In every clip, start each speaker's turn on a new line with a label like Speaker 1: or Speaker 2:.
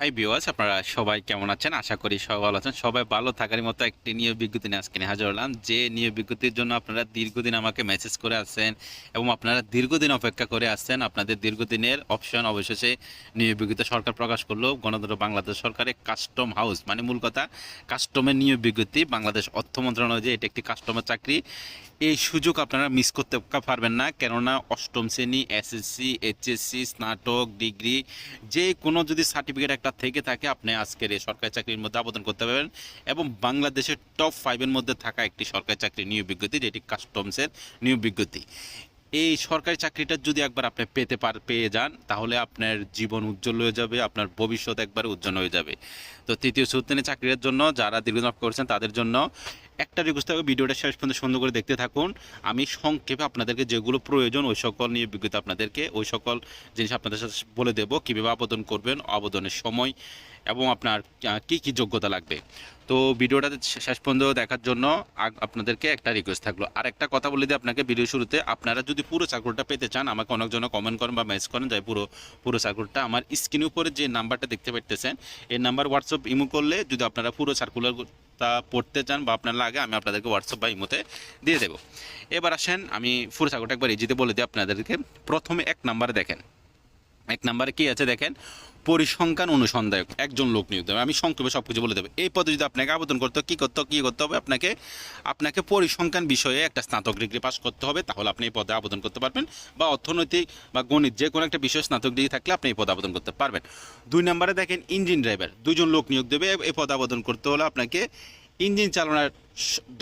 Speaker 1: Hi viewers, আপনারা সবাই কেমন আছেন? আশা করি সবাই ভালো আছেন। সবাই ভালো থাকার মতো একটি নিয়োগ বিজ্ঞপ্তি নিয়ে আজকে হাজির হলাম। যে নিয়োগ বিজ্ঞপ্তির জন্য আপনারা দীর্ঘদিন আমাকে মেসেজ করে আসছেন এবং আপনারা দীর্ঘদিন অপেক্ষা করে আসছেন। আপনাদের দীর্ঘদিনের অপশন অবশেষে নিয়োগ বিজ্ঞপ্তি সরকার প্রকাশ করলো। গণতন্ত্র বাংলাদেশ সরকারের কাস্টম হাউস, মানে মূল কথা কাস্টমের নিয়োগ বিজ্ঞপ্তি। বাংলাদেশ অর্থ মন্ত্রণালয় যে এটা একটি কাস্টমার চাকরি, এই সুযোগ আপনারা মিস করতে পারবেন না। কেননা অষ্টম শ্রেণী, এসএসসি, এইচএসসি, স্নাতক, ডিগ্রি, যে কোনো যদি সার্টিফিকেট একটা থেকে থাকে, আপনি আজকের এই সরকারি চাকরির মধ্যে আবেদন করতে পারবেন। এবং বাংলাদেশের টপ 5-এর মধ্যে থাকা একটি সরকারি চাকরি নিয়োগ বিজ্ঞপ্তি, যেটি কাস্টমসের নিয়োগ বিজ্ঞপ্তি। এই সরকারি চাকরিটা যদি একবার আপনি পেয়ে যান, তাহলে আপনার জীবন উজ্জ্বল হয়ে যাবে, আপনার ভবিষ্যৎ একবার উজ্জ্বল হয়ে যাবে। তো তৃতীয় শ্রেণীর চাকরির জন্য যারা দীর্ঘদিন অপেক্ষা করছেন তাদের জন্য একটা রিকোয়েস্ট থাকবে, ভিডিওটা শেষ পর্যন্ত সুন্দর করে দেখতে থাকুন। আমি সংক্ষেপে আপনাদেরকে যেগুলো প্রয়োজন ওই সকল নিয়ে বিজ্ঞপ্তি আপনাদেরকে ওই সকল জিনিস আপনাদের সাথে বলে দেবো, কীভাবে আবেদন করবেন, আবেদনের সময় এবং আপনার কি কি যোগ্যতা লাগবে। তো ভিডিওটা শেষ পর্যন্ত দেখার জন্য আপনাদেরকে একটা রিকোয়েস্ট থাকলো। আর একটা কথা বলে দিই আপনাকে ভিডিও শুরুতে, আপনারা যদি পুরো চাকরিটা পেতে চান, আমাকে অনেকজন কমেন্ট করেন বা মেসেজ করেন যে পুরো পুরো চাকরিটা আমার স্ক্রিনের উপরে যে নাম্বারটা দেখতে পাইতেছেন এই নাম্বার হোয়াটসঅ্যাপ ইমো করলে যদি আপনারা পুরো সার্কুলার তা পড়তে চান বা আপনার লাগে, আমি আপনাদেরকে হোয়াটসঅ্যাপ বা ইমোতে দিয়ে দেবো। এবার আসেন আমি পুরো চাকরিটা একবার ইজিতে বলে দিই আপনাদেরকে। প্রথমে এক নাম্বারে দেখেন, এক নাম্বারে কি আছে দেখেন, পরিসংখ্যান অনুসন্ধায়ক, একজন লোক নিয়োগ দেবে। আমি সংক্ষেপে সব কিছু বলে দেবো। এই পদে যদি আপনাকে আবেদন করতে কী করতে হবে, আপনাকে পরিসংখ্যান বিষয়ে একটা স্নাতক ডিগ্রি পাস করতে হবে, তাহলে আপনি এই পদে আবেদন করতে পারবেন। বা অর্থনৈতিক বা গণিত যে কোনো একটা বিষয়ে স্নাতক ডিগ্রি থাকলে আপনি এই পদে আবেদন করতে পারবেন। দুই নম্বরে দেখেন ইঞ্জিন ড্রাইভার, দুজন লোক নিয়োগ দেবে। এই পদে আবেদন করতে হলে আপনাকে ইঞ্জিন চালানোর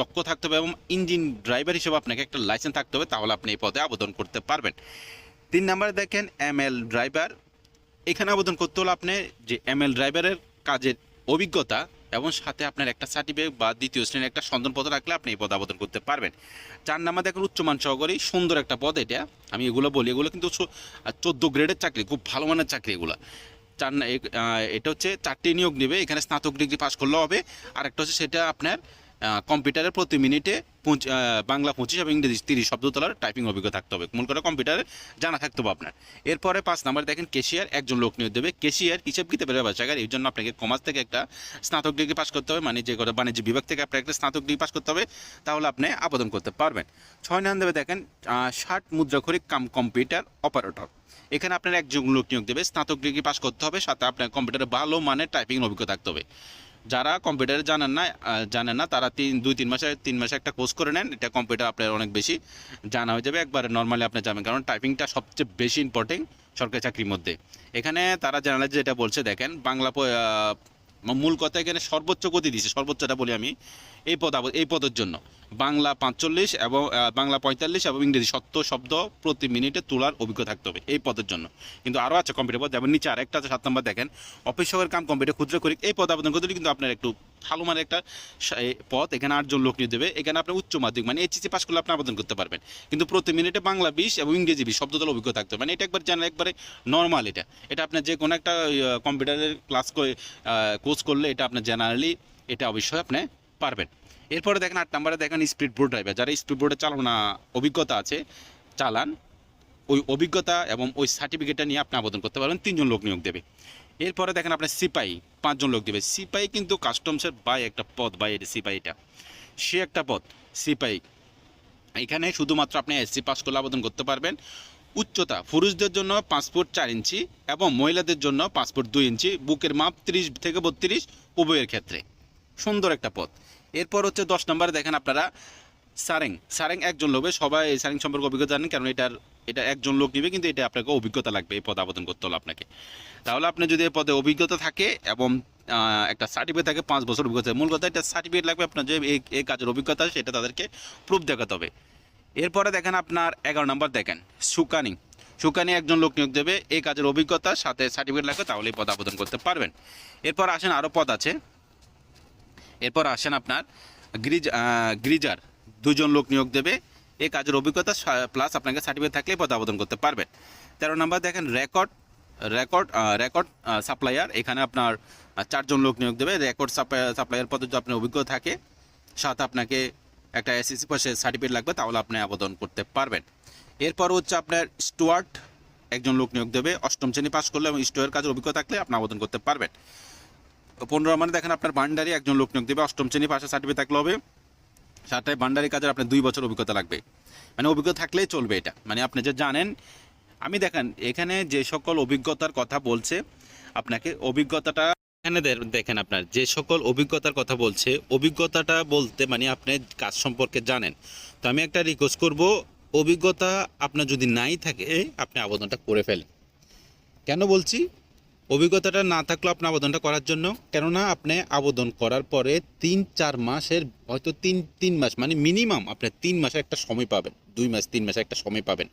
Speaker 1: দক্ষ থাকতে হবে এবং ইঞ্জিন ড্রাইভার হিসেবে আপনাকে একটা লাইসেন্স থাকতে হবে, তাহলে আপনি এই পদে আবেদন করতে পারবেন। তিন নম্বরে দেখেন এমএল ড্রাইভার, এখানে আবেদন করতে হলে আপনি যে এমএল ড্রাইভারের কাজের অভিজ্ঞতা এবং সাথে আপনার একটা সার্টিফিকেট বা দ্বিতীয় শ্রেণীর একটা সন্ধানপত্র রাখলে আপনি এই পদে আবেদন করতে পারবেন। চার নাম্বার দেখেন উচ্চমান সহকারী, সুন্দর একটা পদ এটা। আমি এগুলো বলি, এগুলো কিন্তু 14 গ্রেডের চাকরি, খুব ভালো মানের চাকরি এগুলো। এটা হচ্ছে 4টি নিয়োগ নেবে, এখানে স্নাতক ডিগ্রি পাস করলেও হবে। আর একটা হচ্ছে সেটা আপনার কম্পিউটারে প্রতি মিনিটে বাংলা 25 এবং ইংরেজি 30 শব্দ তোলার টাইপিং অভিজ্ঞতা থাকতে হবে, মূল করে কম্পিউটারে জানা থাকতে হবে আপনার। এরপরে 5 নাম্বার দেখেন কেশিয়ার, একজন লোক নিয়োগ দেবে। কেশিয়ার হিসেব কিতাবের ব্যবসায়ী, এই জন্য আপনাকে কমার্স থেকে একটা স্নাতক ডিগ্রি পাস করতে হবে, মানে যে কথা বাণিজ্য বিভাগ থেকে আপনার একটা স্নাতক ডিগ্রি পাস করতে হবে, তাহলে আপনি আবেদন করতে পারবেন। 6 নাম্বার দেখেন 60 মুদ্রাক্ষরিক কম্পিউটার অপারেটর, এখানে আপনার একজন লোক নিয়োগ দেবে, স্নাতক ডিগ্রি পাস করতে হবে, সাথে আপনার কম্পিউটারে ভালো মানের টাইপিং অভিজ্ঞতা থাকতে হবে। যারা কম্পিউটারে জানেন না তারা 3 মাসে একটা কোর্স করে নেন, এটা কম্পিউটার আপনার অনেক বেশি জানা হয়ে যাবে, একবার নর্মালি আপনি যাবেন, কারণ টাইপিংটা সবচেয়ে বেশি ইম্পর্টেন্ট সরকারি চাকরির মধ্যে। এখানে তারা জানালে যেটা বলছে দেখেন, মূল কথা এখানে সর্বোচ্চ গতি দিচ্ছে, সর্বোচ্চটা বলি আমি এই পদের জন্য বাংলা 45 এবং বাংলা 45 এবং ইংরেজি 70 শব্দ প্রতি মিনিটে তোলার অভিজ্ঞতা থাকতে হবে এই পদের জন্য। কিন্তু আরও আছে কম্পিউটার পদ, যেমন নিচে আরেকটা আছে 7 নম্বর দেখেন অফিস সহকারী কাম কম্পিউটার ক্ষুদ্র করি, এই পদ আবেদন করতে কিন্তু আপনার একটু ভালো মানে একটা পদ, এখানে 8 জন লোক নিয়ে দেবে। এখানে আপনার উচ্চ মাধ্যমিক মানে এইচএসসি পাস করলে আপনি আবেদন করতে পারবেন, কিন্তু প্রতি মিনিটে বাংলা 20 এবং ইংরেজি 20 শব্দ তোলার অভিজ্ঞতা থাকতে হবে, মানে এটা একবার জানা একবারে নর্মাল। এটা আপনার যে কোনো একটা কম্পিউটারের ক্লাস করে কোর্স করলে এটা আপনার জেনারেলি এটা অবশ্যই আপনি পারবেন। এরপরে দেখেন 8 নম্বরে দেখেন স্পিড বোট ড্রাইভার, যারা স্পিড বোটে চালানো অভিজ্ঞতা আছে চালান, ওই অভিজ্ঞতা এবং ওই সার্টিফিকেটটা নিয়ে আপনি আবেদন করতে পারবেন, 3 জন লোক নিয়োগ দেবে। এরপরে দেখেন আপনার সিপাহি, 5 জন লোক দেবে। সিপাহি কিন্তু কাস্টমসের বাই একটা পদ, বাই সিপাহিটা সে একটা পদ সিপাহি। এখানে শুধুমাত্র আপনি এসসি পাস করলে আবেদন করতে পারবেন। উচ্চতা পুরুষদের জন্য 5 ফুট 4 ইঞ্চি এবং মহিলাদের জন্য 5 ফুট 2 ইঞ্চি, বুকের মাপ 30 থেকে 32 উভয়ের ক্ষেত্রে, সুন্দর একটা পদ। এরপর হচ্ছে 10 নম্বরে দেখেন আপনারা সারেং একজন লোক, সবাই এই সারেং সম্পর্কে অভিজ্ঞতা জানেন, কারণ এটা একজন লোক নিবে, কিন্তু এটা আপনাকে অভিজ্ঞতা লাগবে এই পদে আবেদন করতে হলে আপনাকে। তাহলে আপনি যদি এই পদে অভিজ্ঞতা থাকে এবং একটা সার্টিফিকেট থাকে 5 বছর অভিজ্ঞতা, মূল কথা এটা সার্টিফিকেট লাগবে, আপনার যে এই কাজের অভিজ্ঞতা সেটা তাদেরকে প্রুফ দেখাতে হবে। এরপরে দেখেন আপনার 11 নম্বর দেখেন সুকানি একজন লোক নিয়োগ দেবে, এই কাজের অভিজ্ঞতার সাথে সার্টিফিকেট লাগবে, তাহলে এই পদ আবেদন করতে পারবেন। এরপর আসেন আরও পদ আছে, এরপর আসেন আপনার গ্রিজার, 2 জন লোক নিয়োগ দেবে, এই কাজের অভিজ্ঞতা প্লাস আপনাকে সার্টিফিকেট থাকলে পদ আবেদন করতে পারবেন। 13 নম্বর দেখেন রেকর্ড সাপ্লায়ার, এখানে আপনার 4 জন লোক নিয়োগ দেবে, রেকর্ড সাপ্লায়ার পদে যদি আপনার অভিজ্ঞতা থাকে সাথে আপনাকে একটা এসএসসি পাশে সার্টিফিকেট লাগবে, তাহলে আপনি আবেদন করতে পারবেন। এরপর হচ্ছে আপনার একজন লোক নিয়োগ দেবে। অষ্টম শ্রেণী পাস করলে এবং স্টোরের কাজের অভিজ্ঞতা থাকলে আপনি আবেদন করতে পারবেন। 15 নম্বরে দেখেন আপনার ভান্ডারি একজন লোক নিয়োগ দেবে। অষ্টম শ্রেণী পাশে সার্টিফিকেট থাকলে হবে। 7টায় ভান্ডারি কাজের আপনার 2 বছর অভিজ্ঞতা লাগবে। মানে অভিজ্ঞতা থাকলেই চলবে এটা, মানে আপনি যে জানেন। আমি দেখেন এখানে যে সকল অভিজ্ঞতার কথা বলছে আপনাকে অভিজ্ঞতাটা এখানে দেখেন আপনার যে সকল অভিজ্ঞতার কথা বলছে অভিজ্ঞতাটা বলতে মানে আপনি কাজ সম্পর্কে জানেন। তো আমি একটা রিকোয়েস্ট করব, অভিজ্ঞতা আপনার যদি নাই থাকে আপনি আবেদনটা করে ফেলেন। কেন বলছি অভিজ্ঞতাটা না থাকলেও আপনি আবেদনটা করার জন্য, কেননা আপনি আবেদন করার পরে 3-4 মাসের হয়তো তিন মাস মানে মিনিমাম আপনার 3 মাসের একটা সময় পাবেন, 2 মাস 3 মাসের একটা সময় পাবেন।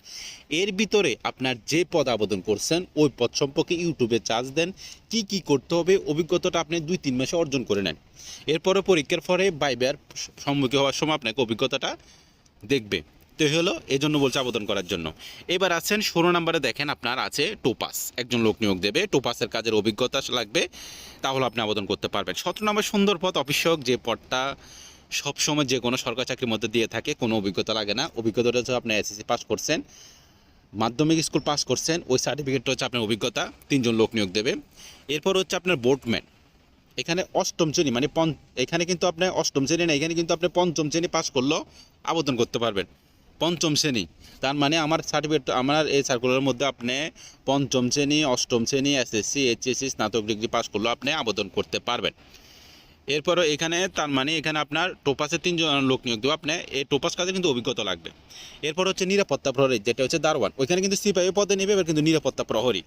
Speaker 1: এর ভিতরে আপনার যে পদ আবেদন করছেন ওই পদ সম্পর্কে ইউটিউবে চার্জ দেন, কি কি করতে হবে অভিজ্ঞতাটা আপনি 2-3 মাসে অর্জন করে নেন। এরপরে পরীক্ষার পরে ভাইবার সম্মুখীন হওয়ার সময় আপনাকে অভিজ্ঞতাটা দেখবে। তো হলো এই জন্য বলছে আবেদন করার জন্য। এবার আছেন 16 নম্বরে দেখেন আপনার আছে টোপাস একজন লোক নিয়োগ দেবে। টোপাসের কাজের অভিজ্ঞতা লাগবে, তাহলে আপনি আবেদন করতে পারবেন। 17 নম্বর সুন্দর পদ অফিস সহায়ক, যে পদটা সবসময় যে কোনো সরকারি চাকরির মধ্যে দিয়ে থাকে, কোনো অভিজ্ঞতা লাগে না। অভিজ্ঞতাটা হচ্ছে আপনি এসএসসি পাস করছেন, মাধ্যমিক স্কুল পাস করছেন, ওই সার্টিফিকেটটা হচ্ছে আপনার অভিজ্ঞতা। 3 জন লোক নিয়োগ দেবে। এরপর হচ্ছে আপনার বোটম্যান, এখানে অষ্টম শ্রেণী মানে এখানে কিন্তু আপনি অষ্টম শ্রেণী না, এখানে কিন্তু আপনি পঞ্চম শ্রেণী পাস করলেও আবেদন করতে পারবেন। পঞ্চম শ্রেণী তার মানে আমার সার্টিফিকেট আমার এই সার্কুলারের মধ্যে আপনি পঞ্চম শ্রেণী, অষ্টম শ্রেণী, এসএসসি, এইচএসসি, স্নাতক ডিগ্রি পাস করলেও আপনি আবেদন করতে পারবেন। এরপরও এখানে তার মানে এখানে আপনার টোপাসের 3 জন লোক নিয়োগ দেবো। আপনি এই টোপাস কাজে কিন্তু অভিজ্ঞতা লাগবে। এরপর হচ্ছে নিরাপত্তা প্রহরী, যেটা হচ্ছে দারোয়ান, ওইখানে কিন্তু সিপাহি পদে নেবে, এবার কিন্তু নিরাপত্তা প্রহরী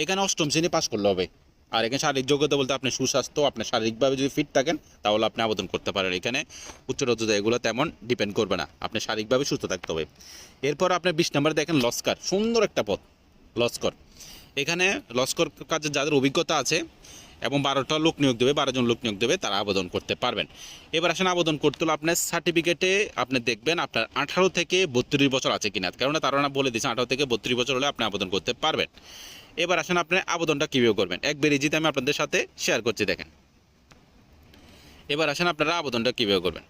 Speaker 1: এখানে অষ্টম শ্রেণী পাস করলে হবে। আর এখানে শারীরিক যোগ্যতা বলতে আপনি সুস্বাস্থ্য, আপনার শারীরিকভাবে যদি ফিট থাকেন তাহলে আপনি আবেদন করতে পারেন। এখানে উচ্চতা এগুলো তেমন ডিপেন্ড করবে না, আপনি শারীরিকভাবে সুস্থ থাকতে হবে। এরপর আপনার 20 নম্বরে দেখেন লস্কর, সুন্দর একটা পদ লস্কর। এখানে লস্কর কাজে যাদের অভিজ্ঞতা আছে এবং 12টা লোক নিয়োগ দেবে, 12 জন লোক নিয়োগ দেবে, তারা আবেদন করতে পারবেন। এবার আসেন আবেদন করতে হলে আপনার সার্টিফিকেটে আপনি দেখবেন আপনার 18 থেকে 32 বছর আছে কিনা, কেননা তারা বলে দিয়েছে 18 থেকে 32 বছর হলে আপনি আবেদন করতে পারবেন। এবার আসেন আপনি আবেদনটা কীভাবে করবেন, একবার ইজিতে আমি আপনাদের সাথে শেয়ার করছি দেখেন। এবার আসেন আপনারা আবেদনটা কীভাবে করবেন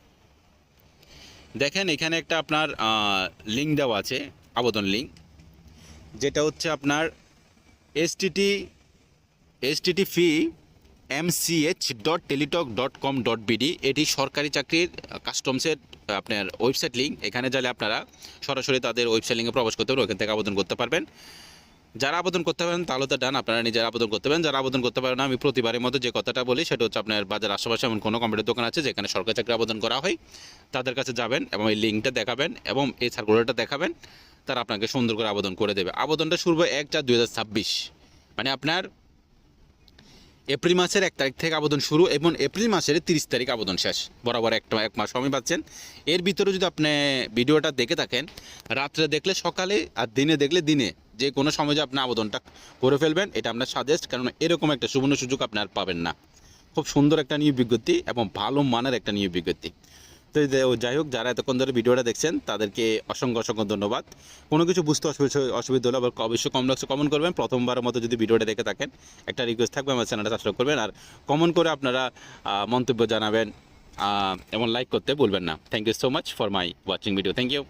Speaker 1: দেখেন। এখানে একটা আপনার লিঙ্ক দেওয়া আছে, আবেদন লিঙ্ক, যেটা হচ্ছে আপনার http://mch.teletalk.com.bd। এটি সরকারি চাকরির কাস্টমসের আপনার ওয়েবসাইট লিঙ্ক। এখানে যালে আপনারা সরাসরি তাদের ওয়েবসাইট লিঙ্কে প্রবেশ করতে পারবেন, ওখান থেকে আবেদন করতে পারবেন। যারা আবেদন করতে পারেন তাহলে তো ডান, আপনারা নিজেরা আবেদন করতে পারেন। যারা আবেদন করতে পারেন না, আমি প্রতিবারের মতো যে কথাটা বলি সেটা হচ্ছে আপনার বাজার আশেপাশে এমন কোনো কম্পিউটার দোকান আছে যেখানে সরকারি চাকরি আবেদন করা হয়, তাদের কাছে যাবেন এবং এই লিঙ্কটা দেখাবেন এবং এই সার্কুলারটা দেখাবেন, তারা আপনাকে সুন্দর করে আবেদন করে দেবে। আবেদনটা শুরু হবে 1/4/2026, মানে আপনার এপ্রিল মাসের 1 তারিখ থেকে আবেদন শুরু এবং এপ্রিল মাসের 30 তারিখ আবেদন শেষ, বরাবর এক মাস সময় পাচ্ছেন। এর ভিতরে যদি আপনি ভিডিওটা দেখে থাকেন, রাত্রে দেখলে সকালে আর দিনে দেখলে দিনে, যে কোনো সময় যে আপনি আবেদনটা করে ফেলবেন, এটা আপনার সাজেস্ট, কারণ এরকম একটা সুবর্ণ সুযোগ আপনি আর পাবেন না। খুব সুন্দর একটা নিয়োগ বিজ্ঞপ্তি এবং ভালো মানের একটা নিয়োগ বিজ্ঞপ্তি। তো যাই হোক, যারা এতক্ষণ ধরে ভিডিওটা দেখছেন তাদেরকে অসংখ্য ধন্যবাদ। কোনো কিছু বুঝতে অসুবিধা হলে আবার অবশ্যই কমেন্ট বক্সে কমেন্ট করবেন। প্রথমবারের মতো যদি ভিডিওটা দেখে থাকেন, একটা রিকোয়েস্ট থাকবে আমার চ্যানেলটা সাবস্ক্রাইব করবেন আর কমেন্ট করে আপনারা মন্তব্য জানাবেন এবং লাইক করতে ভুলবেন না। Thank you so much for my watching video. Thank you.